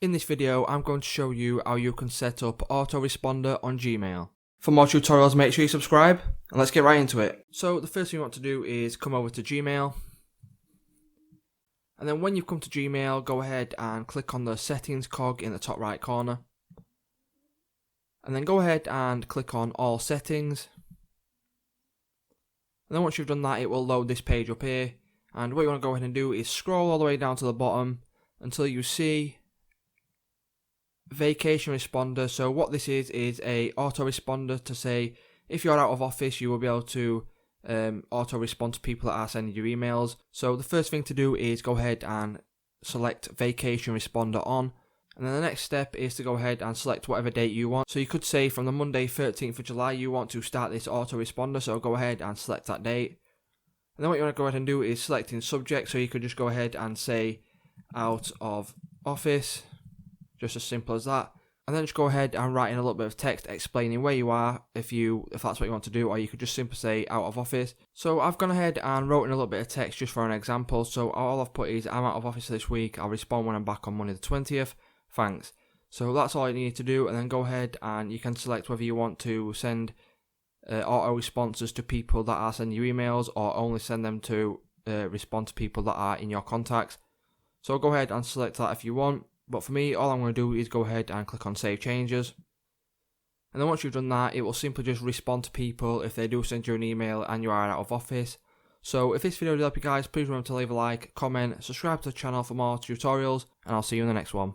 In this video, I'm going to show you how you can set up autoresponder on Gmail. For more tutorials, make sure you subscribe, and let's get right into it. So the first thing you want to do is come over to Gmail. And then when you come to Gmail, go ahead and click on the settings cog in the top right corner. And then go ahead and click on all settings. And then once you've done that, it will load this page up here. And what you want to go ahead and do is scroll all the way down to the bottom until you see Vacation Responder. So what this is a autoresponder to say if you're out of office, you will be able to auto respond to people that are sending you emails. So the first thing to do is go ahead and select Vacation Responder on, and then the next step is to go ahead and select whatever date you want. So you could say from the Monday 13th of July you want to start this autoresponder, so go ahead and select that date. And then what you want to go ahead and do is select in subject, so you could just go ahead and say out of office, just as simple as that. And then just go ahead and write in a little bit of text explaining where you are if that's what you want to do, or you could just simply say out of office. So I've gone ahead and wrote in a little bit of text just for an example. So all I've put is I'm out of office this week, I'll respond when I'm back on Monday the 20th, thanks. So that's all you need to do, and then go ahead and you can select whether you want to send auto responses to people that are sending you emails, or only send them to respond to people that are in your contacts. So go ahead and select that if you want. But for me, all I'm going to do is go ahead and click on Save Changes. And then once you've done that, it will simply just respond to people if they do send you an email and you are out of office. So if this video did help you guys, please remember to leave a like, comment, subscribe to the channel for more tutorials, and I'll see you in the next one.